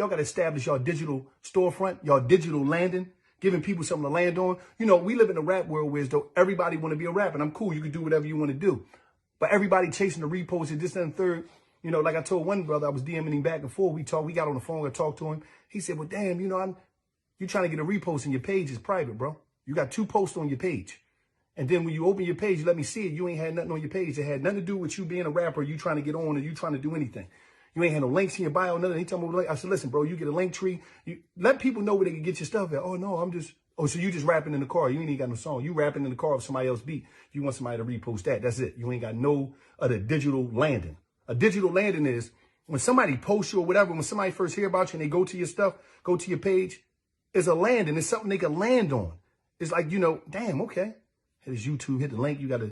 Y'all got to establish y'all digital storefront, y'all digital landing, giving people something to land on. You know, we live in a rap world where though everybody want to be a rapper, and I'm cool. You can do whatever you want to do. But everybody chasing the repost and this and the third. You know, like I told one brother, I was DMing him back and forth. We got on the phone, I talked to him. He said, well, damn, you know, you're trying to get a repost and your page is private, bro. You got 2 posts on your page. And then when you open your page, you let me see it. You ain't had nothing on your page. It had nothing to do with you being a rapper, you trying to get on, or you trying to do anything. You ain't had no links in your bio, nothing. He told me, I said, listen, bro, you get a link tree. You let people know where they can get your stuff at. Oh, no, so you just rapping in the car. You ain't even got no song. You rapping in the car with somebody else's beat. You want somebody to repost that. That's it. You ain't got no other digital landing. A digital landing is when somebody posts you or whatever, when somebody first hear about you and they go to your stuff, go to your page, it's a landing. It's something they can land on. It's like, you know, damn, okay. Here's YouTube, hit the link. You got to